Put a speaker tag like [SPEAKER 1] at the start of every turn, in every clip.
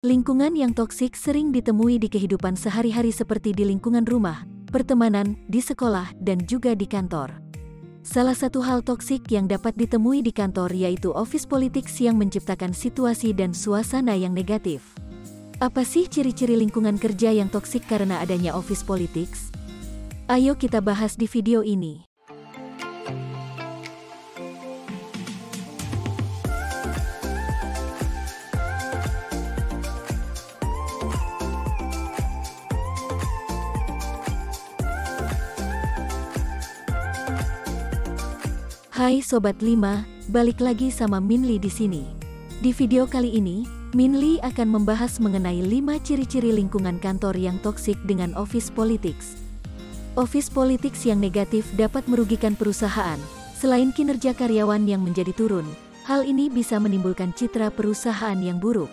[SPEAKER 1] Lingkungan yang toksik sering ditemui di kehidupan sehari-hari seperti di lingkungan rumah, pertemanan, di sekolah, dan juga di kantor. Salah satu hal toksik yang dapat ditemui di kantor yaitu office politics yang menciptakan situasi dan suasana yang negatif. Apa sih ciri-ciri lingkungan kerja yang toksik karena adanya office politics? Ayo kita bahas di video ini. Hai Sobat 5, balik lagi sama Minli di sini. Di video kali ini, Minli akan membahas mengenai 5 ciri-ciri lingkungan kantor yang toksik dengan office politics. Office politics yang negatif dapat merugikan perusahaan. Selain kinerja karyawan yang menjadi turun, hal ini bisa menimbulkan citra perusahaan yang buruk.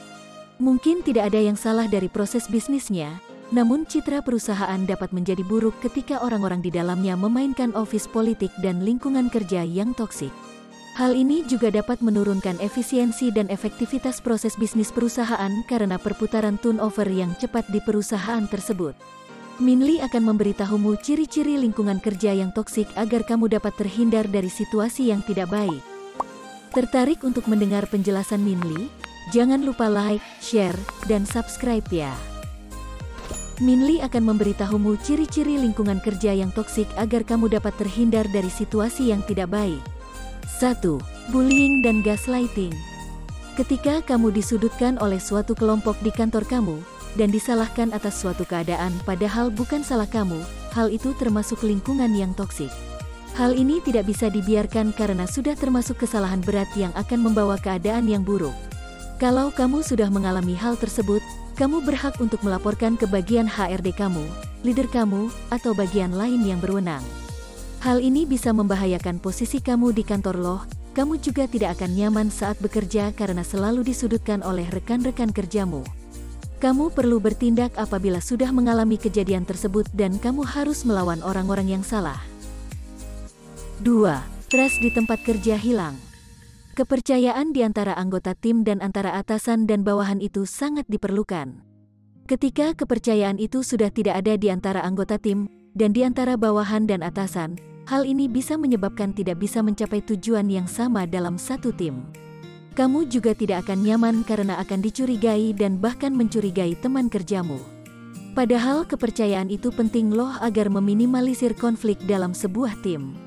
[SPEAKER 1] Mungkin tidak ada yang salah dari proses bisnisnya, namun citra perusahaan dapat menjadi buruk ketika orang-orang di dalamnya memainkan office politik dan lingkungan kerja yang toksik. Hal ini juga dapat menurunkan efisiensi dan efektivitas proses bisnis perusahaan karena perputaran turnover yang cepat di perusahaan tersebut. Minli akan memberitahumu ciri-ciri lingkungan kerja yang toksik agar kamu dapat terhindar dari situasi yang tidak baik. Tertarik untuk mendengar penjelasan Minli? Jangan lupa like, share, dan subscribe ya. Minli akan memberitahumu ciri-ciri lingkungan kerja yang toksik agar kamu dapat terhindar dari situasi yang tidak baik. 1. Bullying dan gaslighting. Ketika kamu disudutkan oleh suatu kelompok di kantor kamu, dan disalahkan atas suatu keadaan padahal bukan salah kamu, hal itu termasuk lingkungan yang toksik. Hal ini tidak bisa dibiarkan karena sudah termasuk kesalahan berat yang akan membawa keadaan yang buruk. Kalau kamu sudah mengalami hal tersebut, kamu berhak untuk melaporkan ke bagian HRD kamu, leader kamu, atau bagian lain yang berwenang. Hal ini bisa membahayakan posisi kamu di kantor loh. Kamu juga tidak akan nyaman saat bekerja karena selalu disudutkan oleh rekan-rekan kerjamu. Kamu perlu bertindak apabila sudah mengalami kejadian tersebut dan kamu harus melawan orang-orang yang salah. 2. Trust di tempat kerja hilang. Kepercayaan di antara anggota tim dan antara atasan dan bawahan itu sangat diperlukan. Ketika kepercayaan itu sudah tidak ada di antara anggota tim, dan di antara bawahan dan atasan, hal ini bisa menyebabkan tidak bisa mencapai tujuan yang sama dalam satu tim. Kamu juga tidak akan nyaman karena akan dicurigai dan bahkan mencurigai teman kerjamu. Padahal kepercayaan itu penting loh agar meminimalisir konflik dalam sebuah tim.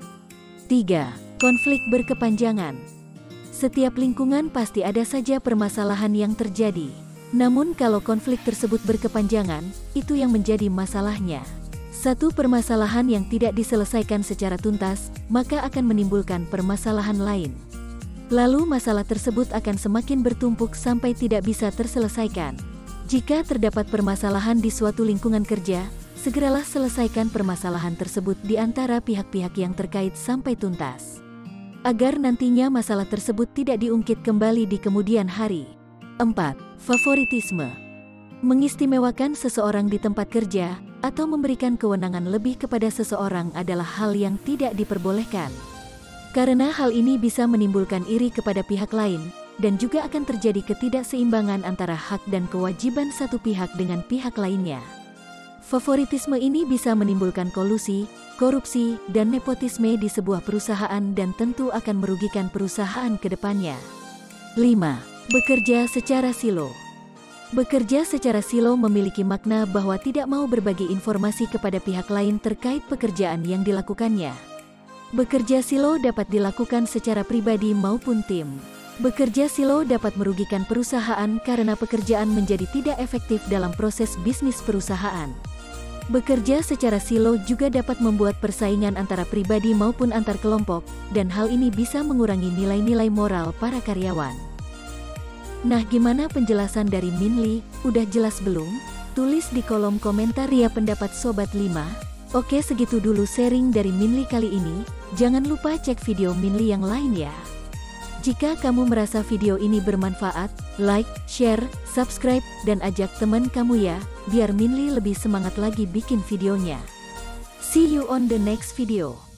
[SPEAKER 1] 3. Konflik berkepanjangan. Setiap lingkungan pasti ada saja permasalahan yang terjadi. Namun kalau konflik tersebut berkepanjangan, itu yang menjadi masalahnya. Satu permasalahan yang tidak diselesaikan secara tuntas, maka akan menimbulkan permasalahan lain. Lalu masalah tersebut akan semakin bertumpuk sampai tidak bisa terselesaikan. Jika terdapat permasalahan di suatu lingkungan kerja, segeralah selesaikan permasalahan tersebut di antara pihak-pihak yang terkait sampai tuntas, agar nantinya masalah tersebut tidak diungkit kembali di kemudian hari. 4. Favoritisme. Mengistimewakan seseorang di tempat kerja, atau memberikan kewenangan lebih kepada seseorang adalah hal yang tidak diperbolehkan. Karena hal ini bisa menimbulkan iri kepada pihak lain, dan juga akan terjadi ketidakseimbangan antara hak dan kewajiban satu pihak dengan pihak lainnya. Favoritisme ini bisa menimbulkan kolusi, korupsi, dan nepotisme di sebuah perusahaan dan tentu akan merugikan perusahaan ke depannya. 5. Bekerja secara silo. Bekerja secara silo memiliki makna bahwa tidak mau berbagi informasi kepada pihak lain terkait pekerjaan yang dilakukannya. Bekerja silo dapat dilakukan secara pribadi maupun tim. Bekerja silo dapat merugikan perusahaan karena pekerjaan menjadi tidak efektif dalam proses bisnis perusahaan. Bekerja secara silo juga dapat membuat persaingan antara pribadi maupun antar kelompok, dan hal ini bisa mengurangi nilai-nilai moral para karyawan. Nah, gimana penjelasan dari Minli? Udah jelas belum? Tulis di kolom komentar ya pendapat Sobat 5. Oke, segitu dulu sharing dari Minli kali ini. Jangan lupa cek video Minli yang lain ya. Jika kamu merasa video ini bermanfaat, like, share, subscribe, dan ajak teman kamu ya, biar Minli lebih semangat lagi bikin videonya. See you on the next video.